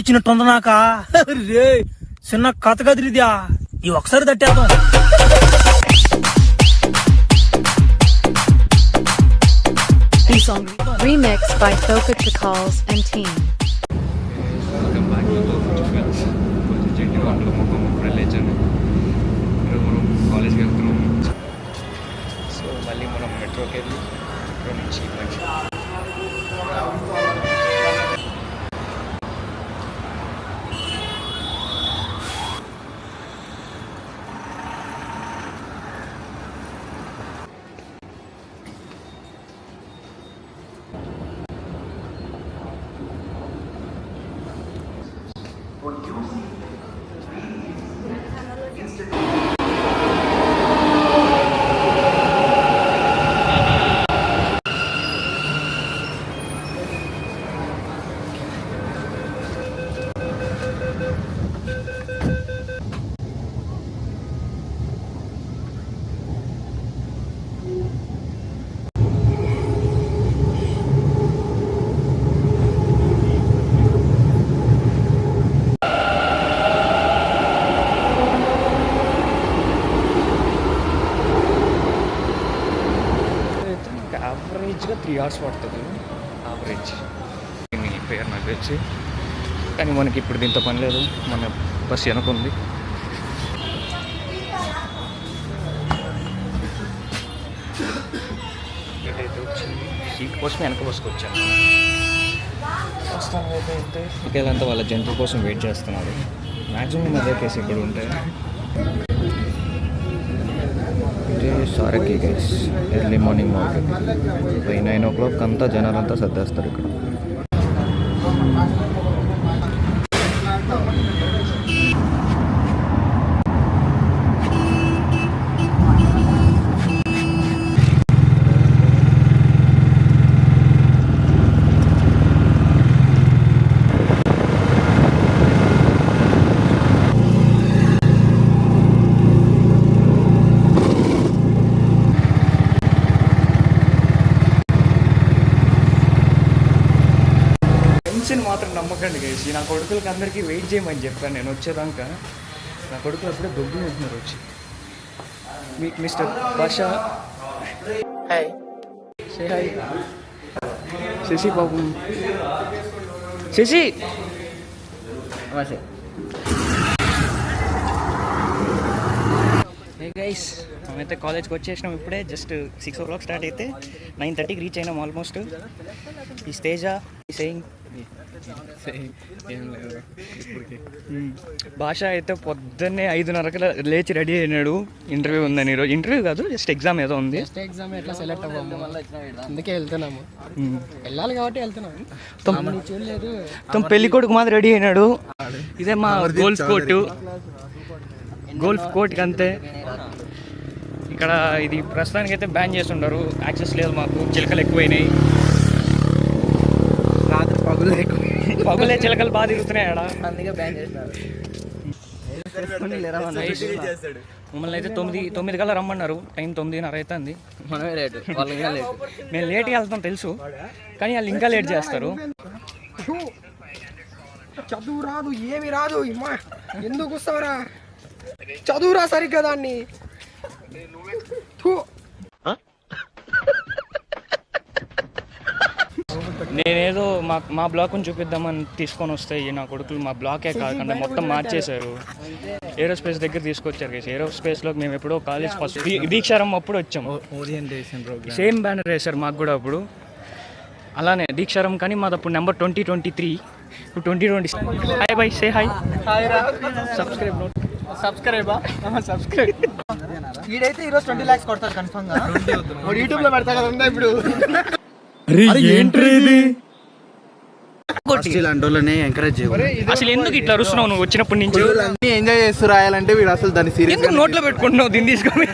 నోరిచ్చినట్టుంది నాక రే చిన్న కథ కదిరిద్యా ఈ ఒకసారి తట్టేద్దాం. Remix by Soka Chakals and team. Welcome back to Girls. కొంచెం వాళ్ళు ముఖం ఇప్పుడే లేచాను. మనం కాలేజ్కి వెళ్తున్నాం. సో మళ్ళీ మనం మెట్రోకి వెళ్ళి మెట్రో నుంచి యావరేజ్గా 3 hours పడుతుంది. యావరేజ్ మీ పేరు నాకు వచ్చి, కానీ మనకి ఇప్పుడు దీంతో పని లేదు. మన బస్ వెనకుంది. ఏదైతే వచ్చింది సీట్ కోసం వెనక బస్కి వచ్చాను. ప్రస్తుతానికి అయితే వెళ్తే ఇకేళ్ళంతా వాళ్ళ జంతువు కోసం వెయిట్ చేస్తున్నారు. మ్యాక్సిమం అదే కేసు ఇక్కడ ఉంటాయి. సారకి guys early morning market. By 9 o'clock అంతా జనాలంతా సర్దేస్తారు ఇక్కడ. మాత్రం నమ్మకండి గైస్. నా కొడుకులకి అందరికీ వెయిట్ చేయమని చెప్పాను నేను వచ్చేదాకా. నా కొడుకులు అప్పుడే దొబ్బులు ఉంటున్నారు వచ్చి. మీకు మిస్టర్ భాషా హాయ్ సే హాయ్. శశి బాబు శశి హే గైస్, మేమైతే కాలేజ్కి వచ్చేసినాం ఇప్పుడే. జస్ట్ 6 o'clock స్టార్ట్ అయితే 9:30కి రీచ్ అయినాం ఆల్మోస్ట్. ఈ స్టేజ్ సేయింగ్ ఏం లేదు ఇప్పటికి. భాష అయితే పొద్దున్నే 5:30కి లేచి రెడీ అయినాడు. ఇంటర్వ్యూ ఉందని ఈరోజు. ఇంటర్వ్యూ కాదు, జస్ట్ ఎగ్జామ్ ఏదో ఉంది. ఎగ్జామ్ ఎట్లా సెలెక్ట్ అవ్వము, అందుకే వెళ్తున్నాము. వెళ్ళాలి కాబట్టి వెళ్తున్నాము. చూడలేదు తమ పెళ్లి కొడుకు మాత్రం రెడీ అయినాడు. ఇదే మా గోల్ఫ్ కోర్టు. గోల్ఫ్ కోర్ట్కి అంతే. ఇక్కడ ఇది ప్రస్తుతానికి అయితే బ్యాన్ చేస్తుంటారు. యాక్సెస్ లేదు మాకు. చిలకలు ఎక్కువైనాయి. పగులే చిలకలు బాగా తిరుగుతున్నాయి ఆడ, అందుకే బ్యాన్ చేస్తారు. మమ్మల్ని అయితే 9 కల్లా రమ్మన్నారు. టైం 9:30 అవుతుంది. మనమే లేట్, వాళ్ళు ఇంకా లేట్. మేము లేట్గా వెళ్తాం తెలుసు, కానీ వాళ్ళు ఇంకా లేట్ చేస్తారు. చదువు రాదు, ఏమి రాదు. ఎందుకు వస్తావరా? చదువురా సరిగ్గా దాన్ని. నేనేదో మా బ్లాక్ని చూపిద్దామని తీసుకొని వస్తే నా కొడుకులు మా బ్లాకే కాకుండా మొత్తం మార్చేశారు. ఏరోస్పేస్ దగ్గర తీసుకొచ్చారు కదా. ఏరోస్పేస్లోకి మేము ఎప్పుడో కాలేజ్ ఫస్ట్ దీక్షారం అప్పుడు వచ్చాం. సేమ్ బ్యానర్ వేశారు మాకు కూడా అప్పుడు. అలానే దీక్షారం, కానీ మాది అప్పుడు నెంబర్ 2023. ఇప్పుడు 2020. Hi bye, say hi. Subscribe వీడైతే ఈరోజు 20 lakhs కొడతారు కన్ఫర్మ్ గా. యూట్యూబ్ లో పెడతా కదా ఇప్పుడు. అసలు ఎందుకు ఇట్లా అరుస్తున్నావు నువ్వు వచ్చినప్పటి నుంచి? ఎంజాయ్ చేస్తూ రాయాలంటే వీడు అసలు దాన్ని సీరియస్ నోట్లో పెట్టుకుంటున్నావు దీన్ని తీసుకొని.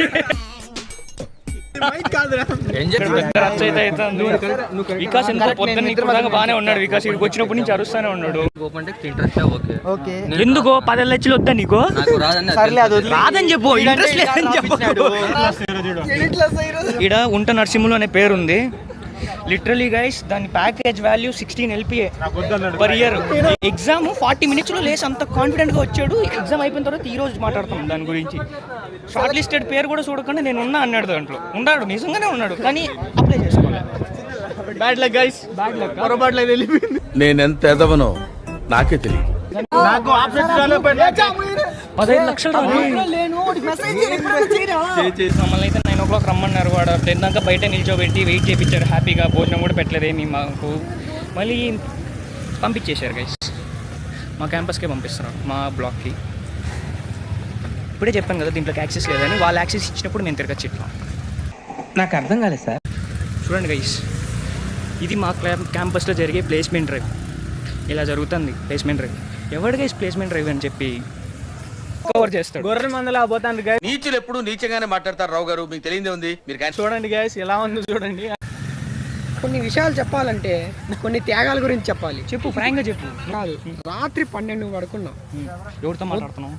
వికాస్ ఎంత పొద్దున్న ఇప్పుడు బాగానే ఉన్నాడు. వికాస్ ఇక్కడికి వచ్చినప్పటి నుంచి అరుస్తానే ఉన్నాడు. ఎందుకో 10 లక్షలు వద్దా నీకు? రాదని చెప్పు, ఇంట్రెస్ట్ లేదని చెప్పు. ఈడ ఉంట నరసింహులు అనే పేరుంది. లిటరలీ గైస్ దాని package value 16 LPA per year. Exam 40 minutesలో లేసి అంత కాన్ఫిడెంట్గా వచ్చాడు. ఎగ్జామ్ అయిపోయిన తర్వాత ఈ రోజు మాట్లాడతాం దాని గురించి. షార్ట్ లిస్టెడ్ పేరు కూడా చూడకుండా నేను ఉన్నా అన్నాడు దాంట్లో. ఉన్నాడు, నిజంగానే ఉన్నాడు, కానీ అప్లై చేసుకోవాలి. Bad luck guys, bad luck. పొరపాట్లు అయితే వెళ్ళిపోయింది. నేనెంత ఎదవనో నాకే తెలియదు. నాకు ఆప్షన్ 15 లక్షలు మమ్మల్ని అయితే 9 o'clock రమ్మన్నారు. వాడు 10 దాకా బయట నిల్చోబెట్టి వెయిట్ చేయించారు. హ్యాపీగా భోజనం కూడా పెట్టలేదు ఏమి మాకు. మళ్ళీ పంపించేశారు గైస్. మా క్యాంపస్కే పంపిస్తున్నారు, మా బ్లాక్కి. ఇప్పుడే చెప్పాను కదా దీంట్లోకి యాక్సెస్ లేదని. వాళ్ళు యాక్సెస్ ఇచ్చినప్పుడు నేను తిరగచ్చు ఇట్లా. నాకు అర్థం కాలేదు సార్. చూడండి గైస్, ఇది మా క్యాంపస్లో జరిగే ప్లేస్మెంట్ డ్రైవ్. ఇలా జరుగుతుంది ప్లేస్మెంట్ డ్రైవ్. ఎవడు గైస్ ప్లేస్మెంట్ డ్రైవ్ అని చెప్పి కవర్ చేస్తాడు. గొర్రె మందలా పోతాను గైస్. నీచులు ఎప్పుడు నీచగానే మాట్లాడతారు రావు గారు, మీకు తెలియదే ఉంది. మీరు చూడండి గైస్ ఎలా ఉందో చూడండి. కొన్ని విషయాలు చెప్పాలంటే కొన్ని త్యాగాల గురించి చెప్పాలి. చెప్పు, ఫ్రాంక్గా చెప్పు. కాదు, రాత్రి 12 పడుకున్నాం. ఎవరితో మాట్లాడుతున్నావు?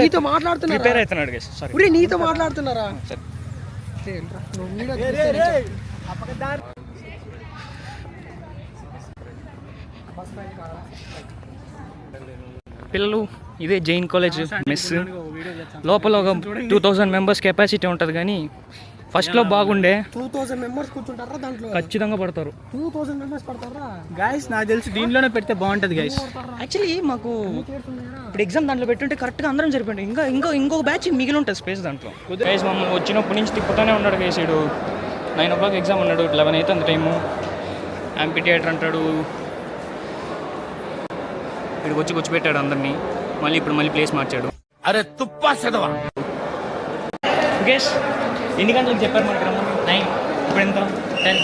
నీతో మాట్లాడుతున్నా. ప్రిపేర్ అవుతున్నాడు గైస్. సారీ, ఒరే నీతో మాట్లాడుతున్నారా? పిల్లలు, ఇదే జైన్ కాలేజ్ మెస్. లోపల ఒక 2000 members కెపాసిటీ ఉంటుంది, కానీ ఫస్ట్లో బాగుండే. 2000 members కూర్చుంటారా దాంట్లో? ఖచ్చితంగా పడతారు. 2000 members పడతారా గైస్? నాకు తెలిసి దీంట్లోనే పెడితే బాగుంటది గైస్. యాక్చువల్లీ మాకు ఇప్పుడు ఎగ్జామ్ దాంట్లో పెట్టుంటే కరెక్ట్గా అందరం సరిపోయింది. ఇంకొక బ్యాచ్ మిగిలి ఉంటుంది స్పేస్ దాంట్లో. గైస్ మమ్మల్ని వచ్చినప్పటి నుంచి తిప్పుతూనే ఉన్నాడు గైస్. ఇడు 9 o'clock ఎగ్జామ్ ఉన్నాడు, 11 అయితే అంత టైము. యాంపీ థియేటర్ అంటాడు. ఇక్కడికి వచ్చి కూర్చోబెట్టాడు అందరినీ. ఇప్పుడు మళ్ళీ ప్లేస్ మార్చాడు. అరే తుప్పా చదవా. గైస్ ఎన్ని గంటలకు చెప్పారు మనకి రమ్మని? 9. ఇప్పుడు ఎంత? 10.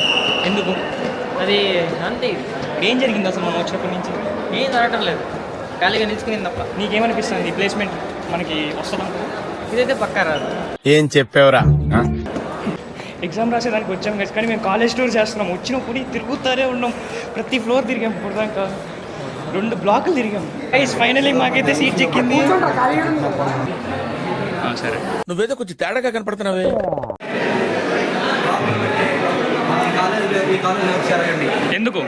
ఎందుకు? అది అంతే. ఏం జరిగింది అసలు మనం వచ్చినప్పటి నుంచి? ఏం జరగటం లేదు, ఖాళీగా నిలుచుకుని తప్ప. నీకేమనిపిస్తుంది ప్లేస్మెంట్ మనకి వస్తుందా? ఇదైతే పక్కా రాదు. ఏం చెప్పావురా? ఎగ్జామ్ రాసేదానికి వచ్చాం గైస్, కానీ మేము కాలేజ్ టూర్ చేస్తున్నాం. వచ్చినప్పుడు తిరుగుతారే ఉన్నాం. ప్రతి ఫ్లోర్ తిరిగాం. ఇప్పుడు దాకా 2 బ్లాకులు తిరిగాం గైస్. ఫైనలీ మాకైతే సీట్ చెక్కింది. సరే, నువ్వేదో కొంచెం తేడాగా కనపడుతున్నావే. ఎందుకు?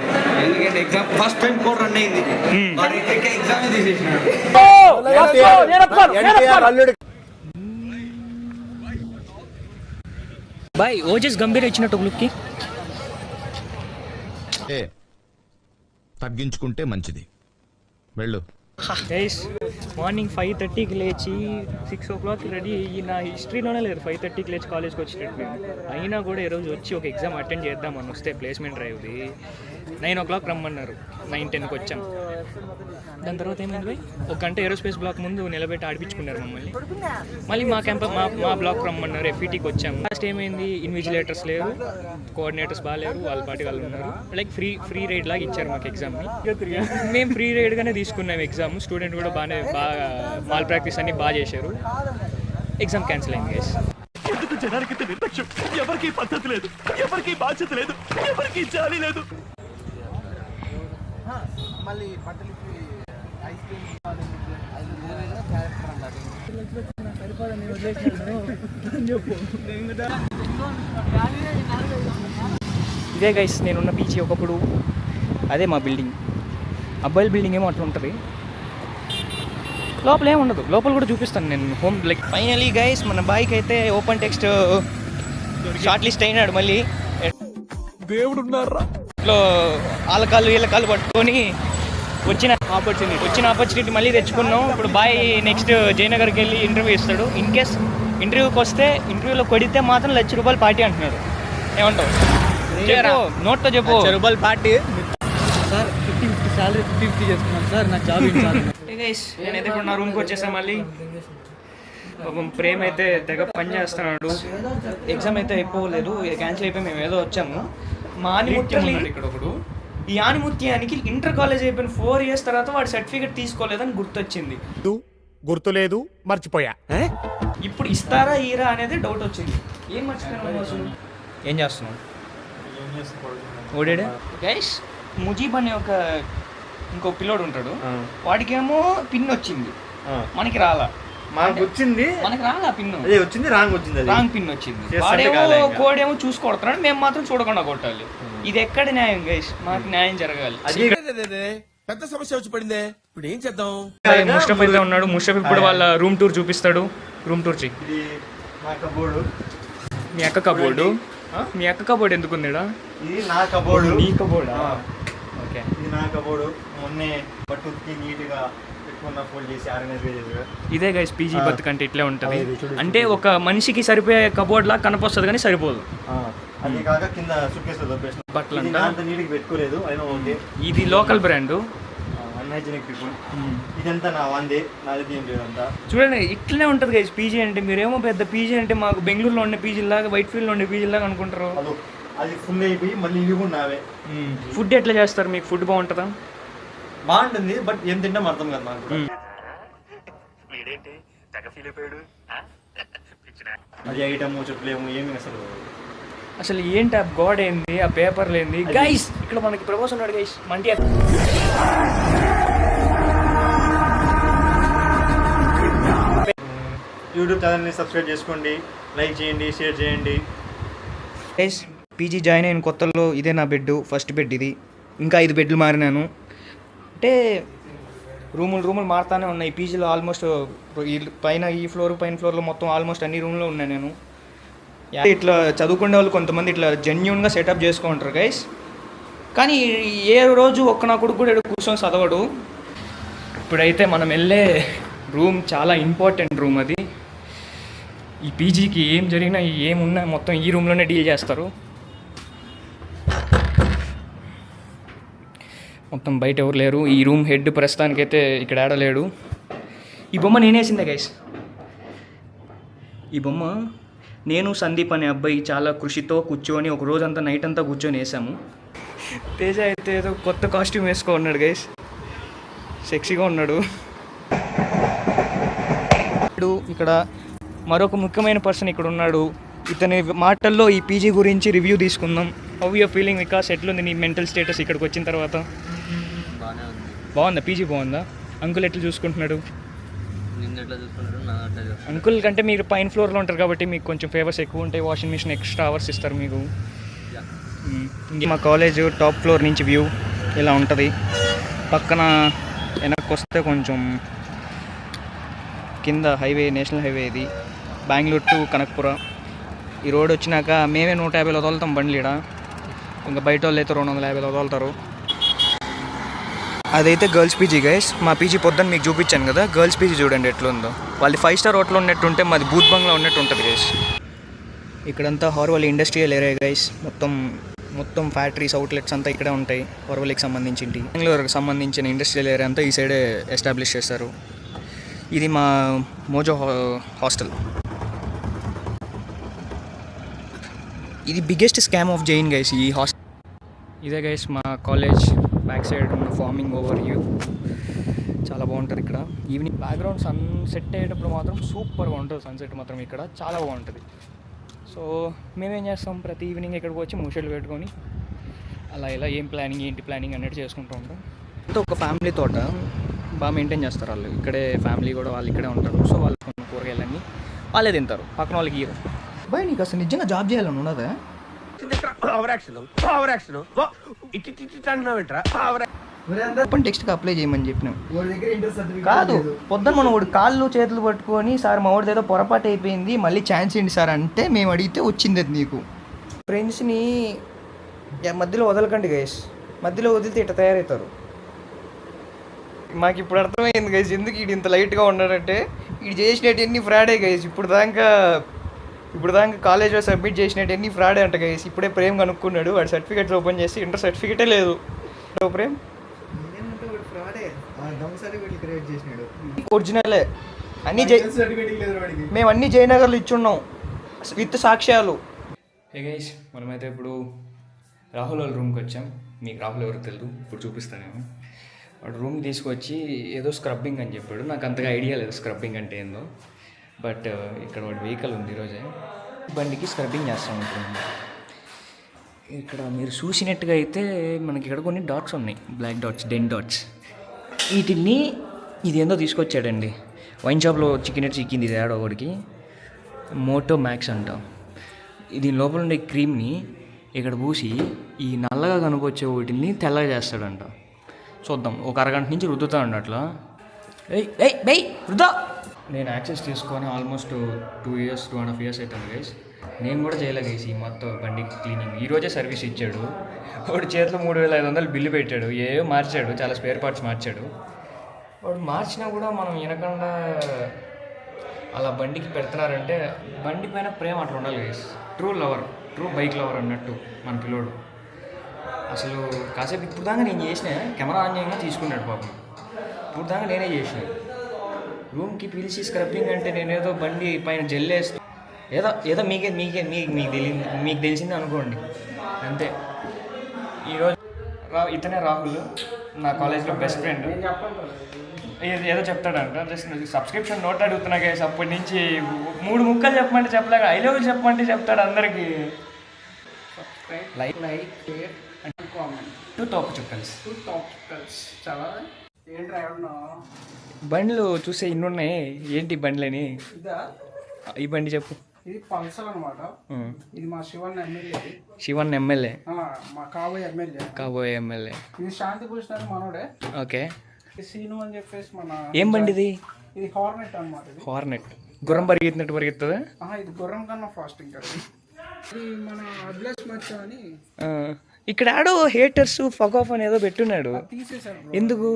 ఎందుకంటే exam first time code run అయింది. ఎగ్జామ్ తీసేసినాడు. బాయ్ ఓజస్ గంభీర్ ఇచ్చినట్టు లుక్కి తగ్గించుకుంటే మంచిది. వెళ్ళు. గైస్ మార్నింగ్ 5:30కి లేచి 6 o'clock రెడీ అయ్యి, నా హిస్టరీలోనే లేదు 5:30కి లేచి కాలేజ్కి వచ్చినట్టు. అయినా కూడా ఈరోజు వచ్చి ఒక ఎగ్జామ్ అటెండ్ చేద్దామని వస్తే ప్లేస్మెంట్ డ్రైవ్ది 9 o'clock రమ్మన్నారు. 9:10కి వచ్చాం. దాని తర్వాత ఏమైంది బాయ్? ఒక గంట ఏరోస్పేస్ బ్లాక్ ముందు నిలబెట్టి ఆడిపించుకున్నారు మమ్మల్ని. మళ్ళీ మా బ్లాక్ రమ్మన్నారు. FETకి వచ్చాము. లాస్ట్ ఏమైంది? ఇన్విజిలేటర్స్ లేరు, కోఆర్డినేటర్స్ బాగాలేరు, వాళ్ళ పార్టీ వాళ్ళు ఉన్నారు. లైక్ ఫ్రీ రైడ్ లాగా ఇచ్చారు మాకు ఎగ్జామ్ని. మేము ఫ్రీ రైడ్గానే తీసుకున్నాం ఎగ్జామ్. స్టూడెంట్ కూడా బాగా మాల్ ప్రాక్టీస్ అన్ని బాగా చేశారు. ఎగ్జామ్ క్యాన్సిల్ అయింది గైస్. ఎందుకు జనానికి నిర్లక్ష్యం? ఎవరికి పద్ధతి లేదు, ఎవరికి బాధ్యత లేదు, ఎవరికి జాలి లేదు. ఇదే గైస్ నేనున్న పీచీ ఒకప్పుడు. అదే మా బిల్డింగ్. అబ్బాయిల బిల్డింగ్ ఏమో అట్లా ఉంటుంది. లోపల ఏమి ఉండదు. లోపల కూడా చూపిస్తాను నేను. హోమ్ లైక్ ఫైనలీ గైస్ మన బాయ్కి అయితే ఓపెన్ టెక్స్ట్ షార్ట్ లిస్ట్ అయినాడు. మళ్ళీ దేవుడు ఉన్నారా? ఇట్లో వాళ్ళ కాళ్ళు వీళ్ళ కాళ్ళు పట్టుకొని వచ్చిన ఆపర్చునిటీ మళ్ళీ తెచ్చుకున్నాం. ఇప్పుడు బాయ్ నెక్స్ట్ జయనగర్కి వెళ్ళి ఇంటర్వ్యూ ఇస్తాడు. ఇన్ కేస్ ఇంటర్వ్యూకి వస్తే ఇంటర్వ్యూలో కొడితే మాత్రం ₹1,00,000 పార్టీ అంటున్నాడు. ఏమంటావు? నోట్తో చెప్పు. ₹1,00,000 పార్టీ సార్. 50 సాలరీ 50 చేసుకున్నాను సార్. నాకు జాబ్ గైస్ నేనైతే ఇప్పుడు నా రూమ్కి వచ్చేసాను. మళ్ళీ పాపం ప్రేమ్ అయితే తెగ పని చేస్తున్నాడు. ఎగ్జామ్ అయితే అయిపోలేదు, క్యాన్సిల్ అయిపోయి మేము ఏదో వచ్చాము. మా ఆనిముత్యం ఇక్కడ ఒకడు. ఈ ఆనిముత్యానికి ఇంటర్ కాలేజ్ అయిపోయిన 4 years తర్వాత వాడు సర్టిఫికేట్ తీసుకోలేదని గుర్తొచ్చింది. గుర్తులేదు, మర్చిపోయా. ఇప్పుడు ఇస్తారా ఈరా అనేది డౌట్ వచ్చింది. ఏం మర్చిపోయాను అసలు? ఏం చేస్తున్నావు? ఓడాడా గైస్? ముజీబ్ అనే ఇంకో పిల్లోడు ఉంటాడు. వాడికేమో పిన్ వచ్చింది, మనకి రాలా. మాకు వచ్చింది, మనకి రాగా పిన్, అదే వచ్చింది రాంగ్ వచ్చింది, రాంగ్ పిన్ వచ్చింది. చేస్తుంటే వాడేమో కాలే ఇంకా. కోడేమో చూసి కొడుతున్నాడు, మేము మాత్రం చూడకుండా కొట్టాలి. ఇది ఎక్కడ న్యాయం గైస్? మాకు న్యాయం జరగాలి. పెద్ద సమస్య వచ్చి పడిందే, ఇప్పుడు ఏం చేద్దాం? ముస్టఫ్ అయితే ఉన్నాడు. ముస్టఫ్ ఇప్పుడు వాళ్ళ రూమ్ టూర్ చూపిస్తాడు. రూమ్ టూర్ చెయ్యి. ఇది నా కబోర్డు. మీ అక్క కబోర్డు? మీ అక్క కబోర్డు ఎందుకు ఉందిడా? ఇది నా కబోర్డు. నీ కబోర్డా? ఓకే. ఇది నా కబోర్డు. మొన్నే బట్టుకి నీట్ గా పెట్టుకున్న, ఫోల్డ్ చేసి ఆర్గనైజ్ చేసి. ఇదే గైస్ పీజీ బతుకంటే ఇట్లే ఉంటది. అంటే ఒక మనిషికి సరిపోయే కబోర్డ్ లా కనపొస్తుంది కానీ సరిపోదు. అది కాక కింద సుకేస్ దొబ్బేసిన బట్టలు ఇది అంత నీట్ గా పెట్టుకోలేదు, అయినా ఓకే. ఇది లోకల్ బ్రాండ్, అన్హైజీనిక్ పీపుల్. ఇదంతా నా వందే, నాది ఏం లేదంతా. చూడండి ఇట్లనే ఉంటుంది గైస్ పీజీ అంటే. మీరేమో పెద్ద పీజీ అంటే మాకు బెంగళూరులో ఉండే పీజీ లాగా, వైట్ ఫీల్డ్ లో ఉండే పీజీ లాగా అనుకుంటారు. అది ఫుల్ అయిపోయి మళ్ళీ ఇవి కూడా నావే. ఫుడ్ ఎట్లా చేస్తారు? మీకు ఫుడ్ బాగుంటుందా? బాగుంటుంది, బట్ ఏం తింటాం అర్థం కాదు నాకు. అది ఐటమ్ చెప్పలేము ఏమి అసలు ఏంటి ఆ గోడ ఏంది, ఆ పేపర్లు ఏంది గైస్? ఇక్కడ మనకి ప్రపోజ్ ఉన్నాడు గైస్, మంటి యూట్యూబ్ ఛానల్ని సబ్స్క్రైబ్ చేసుకోండి, లైక్ చేయండి, షేర్ చేయండి. గైస్ పీజీ జాయిన్ అయిన కొత్తలో ఇదే నా బెడ్, ఫస్ట్ బెడ్ ఇది. ఇంకా 5 బెడ్లు మారినాను. అంటే రూములు మారుతానే ఉన్నాయి పీజీలో. ఆల్మోస్ట్ పైన ఫ్లోర్లో మొత్తం ఆల్మోస్ట్ అన్ని రూమ్లో ఉన్నాయి నేను. ఇట్లా చదువుకునే వాళ్ళు కొంతమంది ఇట్లా జెన్యూన్గా సెటప్ చేసుకుంటారు గైస్. కానీ ఏ రోజు ఒక్క నా కొడుకు కూడా కూర్చొని చదవడు. ఇప్పుడైతే మనం వెళ్ళే రూమ్ చాలా ఇంపార్టెంట్ రూమ్ అది. ఈ పీజీకి ఏం జరిగినా ఏమున్నా మొత్తం ఈ రూమ్లోనే డీల్ చేస్తారు. మొత్తం బయట ఎవరు లేరు. ఈ రూమ్ హెడ్ ప్రస్తుతానికైతే ఇక్కడ ఆడలేడు. ఈ బొమ్మ నేనేసిందే గైస్. ఈ బొమ్మ నేను సందీప్ అనే అబ్బాయి చాలా కృషితో కూర్చొని ఒక రోజంతా నైట్ అంతా కూర్చొని వేసాము. తేజ అయితే ఏదో కొత్త కాస్ట్యూమ్ వేసుకో ఉన్నాడు గైస్, సెక్సీగా ఉన్నాడు. ఇక్కడ మరొక ముఖ్యమైన పర్సన్ ఇక్కడ ఉన్నాడు. ఇతని మాటల్లో ఈ పీజీ గురించి రివ్యూ తీసుకుందాం. How your feeling Vikas? ఎట్లుంది నీ మెంటల్ స్టేటస్ ఇక్కడికి వచ్చిన తర్వాత? బాగుందా పీజీ? బాగుందా? అంకుల్ ఎట్లా చూసుకుంటున్నాడు? అంకుల్ కంటే మీరు పైన ఫ్లోర్లో ఉంటారు కాబట్టి మీకు కొంచెం ఫేవర్స్ ఎక్కువ ఉంటాయి. వాషింగ్ మిషన్ ఎక్స్ట్రా అవర్స్ ఇస్తారు మీకు. మా కాలేజ్ టాప్ ఫ్లోర్ నుంచి వ్యూ ఇలా ఉంటుంది. పక్కన వెనక్కి వస్తే కొంచెం కింద హైవే, నేషనల్ హైవే ఇది, బెంగళూరు టు కనక్పుర. ఈ రోడ్ వచ్చినాక మేమే 150లో వదులుతాం బండ్లు ఈడ. ఇంకా బయట వాళ్ళు అయితే 250లో వదులుతారు. అదైతే గర్ల్స్ పీజీ గైస్. మా పీజీ పొద్దున్న మీకు చూపించాను కదా, గర్ల్స్ పీజీ చూడండి ఎట్లుందో. వాళ్ళది 5 స్టార్ హోటల్ ఉన్నట్టుంటే మాది బూత్ బంగ్లా ఉన్నట్టు ఉంటుంది గైస్. ఇక్కడంతా హార్వల్ ఇండస్ట్రియల్ ఏరియా గైస్. మొత్తం ఫ్యాక్టరీస్, అవుట్లెట్స్ అంతా ఇక్కడే ఉంటాయి. హార్వల్కి సంబంధించి బెంగళూరుకి సంబంధించిన ఇండస్ట్రియల్ ఏరియా అంతా ఈ సైడే ఎస్టాబ్లిష్ చేస్తారు. ఇది మా మోజో హాస్టల్. ఇది biggest scam of Jain guys ఈ హాస్టల్. ఇదే గైస్ మా కాలేజ్ బ్యాక్ సైడ్ ఉన్న ఫార్మింగ్ ఓవర్ వ్యూ. చాలా బాగుంటుంది ఇక్కడ. ఈవినింగ్ బ్యాక్గ్రౌండ్ సన్సెట్ అయ్యేటప్పుడు మాత్రం సూపర్గా ఉంటుంది. సన్సెట్ మాత్రం ఇక్కడ చాలా బాగుంటుంది. సో మేమేం చేస్తాం, ప్రతి ఈవినింగ్ ఇక్కడికి వచ్చి ముషెళ్ళు పెట్టుకొని అలా ఇలా ఏంటి ప్లానింగ్ అన్నట్టు చేసుకుంటూ ఉంటాం. అంటే ఒక ఫ్యామిలీ తోట బాగా మెయింటైన్ చేస్తారు వాళ్ళు. ఇక్కడే ఫ్యామిలీ కూడా వాళ్ళు ఇక్కడే ఉంటారు. సో వాళ్ళు కూరగాయలన్నీ వాళ్ళే తింటారు, పక్కన వాళ్ళకి ఇయ్యరు. బాయ్ నీకు అసలు నిజంగా జాబ్ చేయాలని ఉన్నదా? టెక్స్ట్కి అప్లై చేయమని చెప్పినాం. కాదు పొద్దున్న మనం వాడు కాళ్ళు చేతులు పట్టుకొని సార్ మా వాడిది ఏదో పొరపాటు అయిపోయింది మళ్ళీ ఛాన్స్ ఏంటి సార్ అంటే మేము అడిగితే వచ్చింది అది నీకు. ఫ్రెండ్స్ని మధ్యలో వదలకండి గైస్. మధ్యలో వదిలితే ఇట్లా తయారవుతారు. మాకు ఇప్పుడు అర్థమైంది గైస్ ఎందుకు వీడు ఇంత లైట్గా ఉన్నాడంటే వీడు చేసినట్టు ఫ్రాడే గైస్. ఇప్పుడు దాకా కాలేజ్లో సబ్మిట్ చేసినట్టు ఫ్రాడే అంట గైస్. ఇప్పుడే ప్రేమ్ కనుక్కున్నాడు. వాడు సర్టిఫికేట్స్ ఓపెన్ చేసి ఇంటర్ సర్టిఫికేటే లేదు. ప్రేమ్ ఒరిజినలే అన్నీ మేము అన్నీ జయనగర్లో ఇచ్చున్నాం విత్ సాక్ష్యాలు. హే గైస్ మనమైతే ఇప్పుడు రాహుల్ వాళ్ళ రూమ్కి వచ్చాం. మీకు రాహుల్ ఎవరు తెలియదు, ఇప్పుడు చూపిస్తాను నేను. వాడు రూమ్ తీసుకొచ్చి ఏదో స్క్రబ్బింగ్ అని చెప్పాడు. నాకు అంతగా ఐడియా లేదు స్క్రబ్బింగ్ అంటే ఏందో. బట్ ఇక్కడ వాడి వెహికల్ ఉంది, ఈరోజే బండికి స్క్రబ్బింగ్ చేస్తూ ఉంటుంది. ఇక్కడ మీరు చూసినట్టుగా అయితే మనకి ఇక్కడ కొన్ని డాట్స్ ఉన్నాయి, బ్లాక్ డాట్స్, డెన్ డాట్స్. వీటిని ఇదేందో తీసుకొచ్చాడండి. వైన్ షాప్లో చిక్కింది ఇది ఏడో ఒకటికి మోటో మ్యాక్స్ అంట. దీని లోపల ఉండే క్రీమ్ని ఇక్కడ పూసి ఈ నల్లగా కనుకొచ్చే వాటిని తెల్లగా చేస్తాడంట. చూద్దాం, ఒక అరగంట నుంచి రుద్దుతా అట్లా. రుద్దా. నేను యాక్సెస్ తీసుకొని ఆల్మోస్ట్ 2.5 years అవుతాను గైస్. నేను కూడా చేయలే గైస్ ఈ మొత్తం బండి క్లీనింగ్. ఈరోజే సర్వీస్ ఇచ్చాడు. వాడు చేతిలో 3,500 బిల్లు పెట్టాడు. ఏవో మార్చాడు, చాలా స్పేర్ పార్ట్స్ మార్చాడు. వాడు మార్చినా కూడా మనం వినకుండా అలా బండికి పెడుతున్నారంటే బండి పైన ప్రేమ అట్లా ఉండాలి గైస్. ట్రూ బైక్ లవర్ అన్నట్టు మన పిల్లోడు. అసలు కాసేపు ఇప్పుడు దాకా నేను చేసిన కెమెరా ఆన్ చేయగా తీసుకున్నాడు పాపం. ఇప్పుడు దాకా నేనే చేసిన. రూమ్కి పిలిచి స్క్రబ్బింగ్ అంటే నేనేదో బండి పైన జల్లేస్తూ ఏదో మీకు తెలిసింది అనుకోండి అంతే. ఈరోజు ఇతనే రాహుల్, నా కాలేజ్లో బెస్ట్ ఫ్రెండ్. ఏదో చెప్తాడంట. జస్ట్ సబ్స్క్రిప్షన్ నోట్ అడుగుతున్నా గైస్. అప్పటి నుంచి 3 ముక్కలు చెప్పమంటే చెప్పలేక ఐ లవ్ చెప్పమంటే చెప్తాడు అందరికీ. Like share and comment. 2 top చుక్కల్స్. చాలా ఏంట్రా బండ్లు చూసే ఇన్ని ఉన్నాయి. ఏంటి బండ్లని? ఈ బండి చెప్పు. ఇది పల్సర్ అనమాట. ఇది మా శివన్ ఎమ్మెల్యే మా కాబోయే ఎమ్మెల్యే. ఇది శాంతి భూషణ్ మనోడే. ఓకే. సీను అని చెప్పేసి మన ఏం బండి ఇది? ఇది హార్నెట్ అనమాట. హార్నెట్ గుర్రం పరిగెత్తినట్టు పరిగెత్తుందా? ఇది గుర్రం కన్నా ఫాస్ట్. ఇంకా ఇది మన అభిలాష్ మచ్చ అని ఇక్కడ ఆడో హేటర్స్ ఫక్ ఆఫ్ అని ఏదో పెట్టున్నాడు. తీసేసారు. ఎందుకు?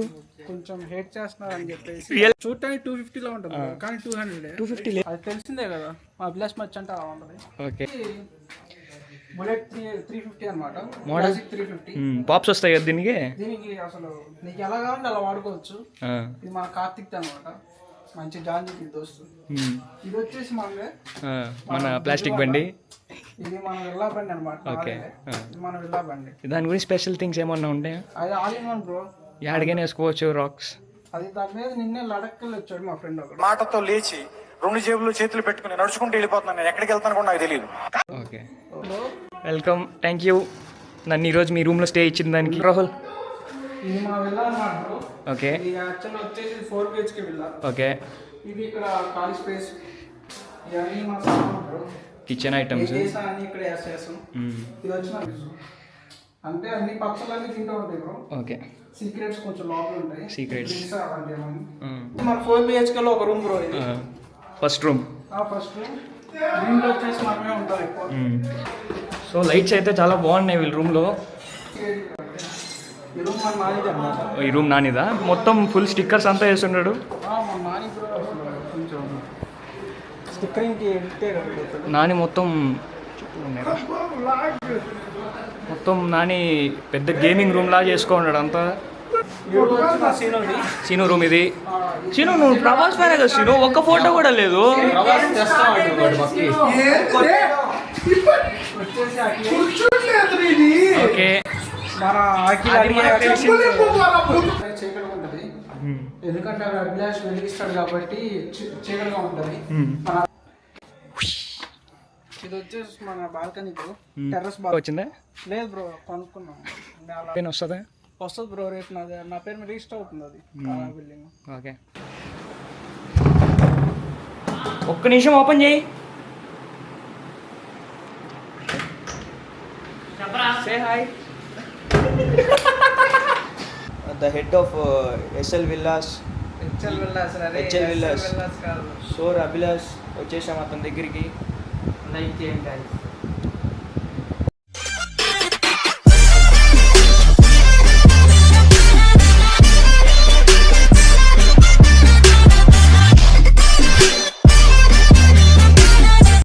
కొంచెం హేట్ చేస్తున్నారు అని చెప్పేసి. చూడటానికి 250 ఉంటుంది కానీ 250. అది తెలిసిందే కదా, మా అభిలాష్ మచ్చ అంటే అలా ఉంటుంది. ఓకే. బుల్లెట్ 350 అనమాట. మోడల్ 350. పాప్స్ వస్తాయి కదా దీనికి అసలు నీకు ఎలా కావాలంటే అలా వాడుకోవచ్చు. ఇది మా కార్తిక్ అనమాట, మంచి జాంజీ దోస్తు. ఇది వచ్చేసి మన ప్లాస్టిక్ బండి. ఇది మన విల్లా బండి అనమాట. ఓకే. మన విల్లా బండి. దాని గురించి స్పెషల్ థింగ్స్ ఏమన్నా ఉంటాయా? అది ఆల్ ఇన్ వన్ బ్రో. యాడికైనా వేసుకోవచ్చు రాక్స్. అది దాని మీద నిన్నే లడక్కలు వచ్చాడు మా ఫ్రెండ్ ఒకడు. మాటతో లేచి 2 జేబులు చేతులు పెట్టుకుని నడుచుకుంటూ వెళ్ళిపోతున్నాను. నేను ఎక్కడికి వెళ్తాను కూడా నాకు తెలియదు. ఓకే, వెల్కమ్, థ్యాంక్ యూ నన్ను ఈరోజు మీ రూమ్లో స్టే ఇచ్చిన దానికి. రాహుల్, ఇది మా విల్లా అన్నమాట బ్రో. ఓకే. ఇది యాక్చువల్ వచ్చేసి 4 BHK విల్లా. ఓకే. ఇది ఇక్కడ ఖాళీ స్పేస్. ఇవన్నీ మా సామాన్ బ్రో. కిచెన్ ఐటమ్స్ అన్ని ఇక్కడ వేసేస్తాం. ఇది వచ్చిన అంటే అన్ని పచ్చలన్నీ తింటూ ఉంటాయి బ్రో. ఓకే. సీక్రెట్స్ కొంచెం లోపల ఉంటాయి. సీక్రెట్స్. మన 4 BHK లో ఒక రూమ్ బ్రో. ఇది ఫస్ట్ రూమ్. First room. దీంట్లో వచ్చేసి మనమే ఉంటాం ఎక్కువ. సో లైట్స్ అయితే చాలా బాగున్నాయి వీళ్ళ రూమ్లో. ఈ రూమ్ మన నానిది అన్నమాట. ఈ రూమ్ నానిదా? మొత్తం ఫుల్ స్టిక్కర్స్ అంతా వేస్తున్నాడు. మన నాని బ్రో కొంచెం స్టిక్కరింగ్కి ఎడితే నాని మొత్తం నాని పెద్ద గేమింగ్ రూమ్ లాగా చేసుకున్నాడు అంతా. సీను రూమ్ ఇది. సీను, నువ్వు ప్రభాస్ పైన కదా సీను, ఒక్క ఫోటో కూడా లేదు. ఓకే. ఎందుకంటే అభిలాష్ వెలిగిస్తాడు కాబట్టి చీకటిగా ఉంటుంది. ఇది వచ్చేసి మన బాల్కనీ బ్రో. టెర్రస్ వచ్చిందా? లేదు బ్రో, కొనుక్కున్నాం. వస్తుందా? వస్తుంది బ్రో. రేపు నా పేరు మీద రిజిస్టర్ అవుతుంది అది బిల్డింగ్. ఓకే, ఒక్క నిమిషం ఓపెన్ చేయి. Say hi. The head of HL Villas. So Abhilash వచ్చేసాం అతని దగ్గరికి. లైక్ చేయండి.